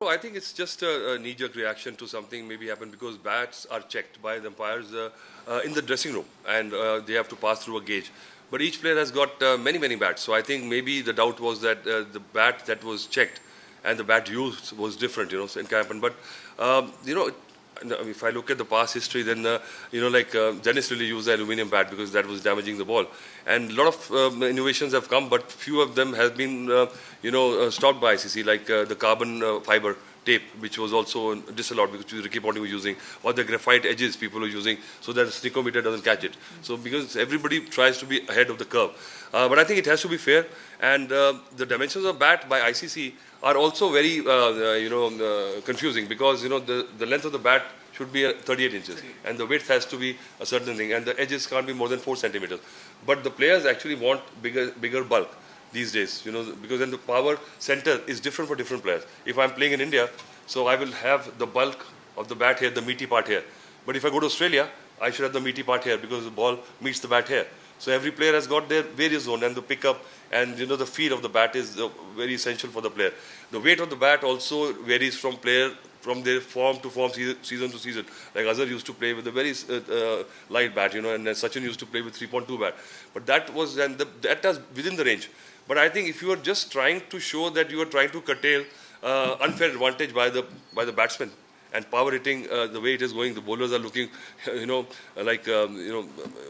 No, I think it's just a knee-jerk reaction to something maybe happened because bats are checked by the umpires in the dressing room, and they have to pass through a gauge. But each player has got many bats, so I think maybe the doubt was that the bat that was checked and the bat used was different, so it can happen. But if I look at the past history, then Dennis really used the aluminium bat because that was damaging the ball, and a lot of innovations have come, but few of them have been stopped by ICC, like the carbon fiber tape, which was also disallowed because Ricky Ponting was using, or the graphite edges people are using, so that the sneakometer doesn't catch it. So because everybody tries to be ahead of the curve, but I think it has to be fair, and the dimensions of bat by ICC are also very confusing because the length of the bat should be 38 inches and the width has to be a certain thing and the edges can't be more than 4 centimeters. But the players actually want bigger bulk these days, because then the power center is different for different players. If I'm playing in India, so I will have the bulk of the bat here, the meaty part here. But if I go to Australia, I should have the meaty part here because the ball meets the bat here. So every player has got their various zone, and the pickup and the feel of the bat is very essential for the player. The weight of the bat also varies from their form to form, season to season. Like Azhar used to play with a very light bat, and Sachin used to play with 3.2 bat. But that was that was within the range. But I think if you are just trying to show that you are trying to curtail unfair advantage by the batsman and power hitting, the way it is going, the bowlers are looking,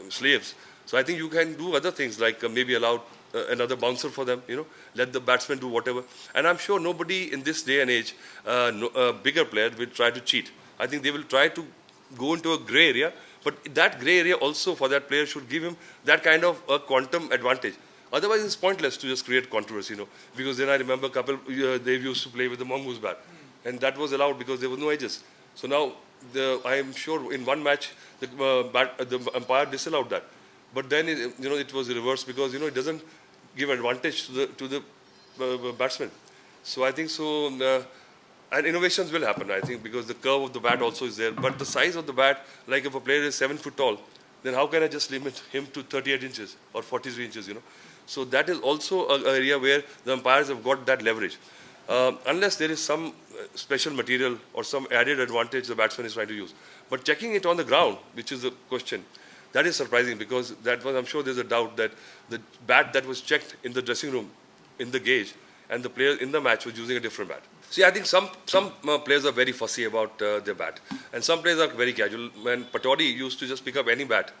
slaves. So I think you can do other things like maybe allow another bouncer for them, let the batsman do whatever. And I'm sure nobody in this day and age, bigger player will try to cheat. I think they will try to go into a grey area, but that grey area also for that player should give him that kind of a quantum advantage. Otherwise, it's pointless to just create controversy, because then I remember a couple, they used to play with the mongoose bat, and that was allowed because there was no edges. So now, I am sure in one match, the umpire disallowed that. But then, it was reversed because, it doesn't give advantage to the batsman. So I think so, and innovations will happen, I think, because the curve of the bat also is there. But the size of the bat, like if a player is 7 foot tall, then how can I just limit him to 38 inches or 43 inches, So that is also an area where the umpires have got that leverage. Unless there is some special material or some added advantage the batsman is trying to use. But checking it on the ground, which is the question, that is surprising because I'm sure there's a doubt that the bat that was checked in the dressing room, in the gauge, and the player in the match was using a different bat. See, I think some players are very fussy about their bat, and some players are very casual. When Patodi used to just pick up any bat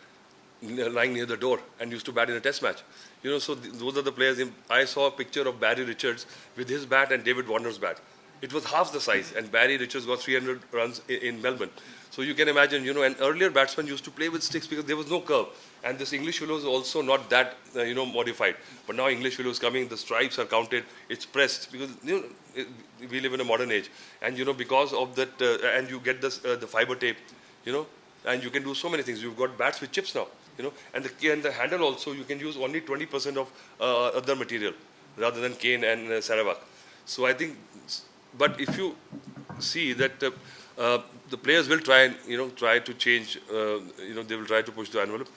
lying near the door and used to bat in a test match, so those are the players. I saw a picture of Barry Richards with his bat and David Warner's bat. It was half the size, and Barry Richards got 300 runs in Melbourne. So you can imagine, and earlier batsmen used to play with sticks because there was no curve. And this English willow is also not that, modified. But now English willow is coming, the stripes are counted, it's pressed because, we live in a modern age. And, because of that, and you get this, the fiber tape, and you can do so many things. You've got bats with chips now, and the handle also, you can use only 20% of other material rather than cane and Sarawak. So I think, but if you see that the players will try and try to change, they will try to push the envelope.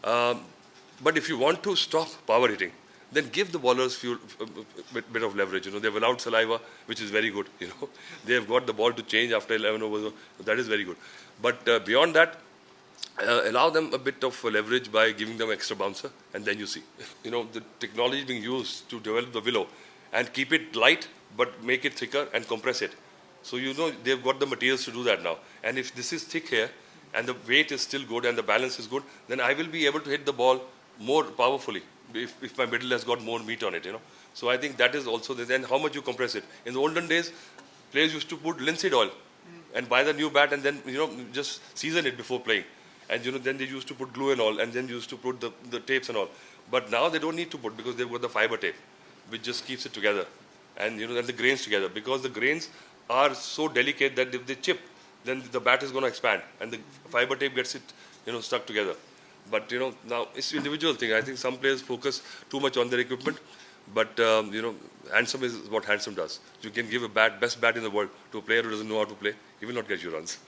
But if you want to stop power hitting, then give the bowlers a bit of leverage. They've allowed saliva, which is very good. They have got the ball to change after 11 overs. That is very good. But beyond that, allow them a bit of leverage by giving them extra bouncer, and then you see. The technology is being used to develop the willow and keep it light, but make it thicker and compress it. So they've got the materials to do that now. And if this is thick here, and the weight is still good and the balance is good, then I will be able to hit the ball more powerfully if my middle has got more meat on it, So I think that is also then how much you compress it. In the olden days, players used to put linseed oil and buy the new bat and then, just season it before playing. And, then they used to put glue and all, and then used to put the tapes and all. But now they don't need to put because they've got the fiber tape, which just keeps it together. And, and the grains together, because the grains are so delicate that if they chip, then the bat is going to expand and the fiber tape gets it, stuck together. But, now it's individual thing. I think some players focus too much on their equipment, but, handsome is what handsome does. You can give a best bat in the world to a player who doesn't know how to play, he will not get you runs.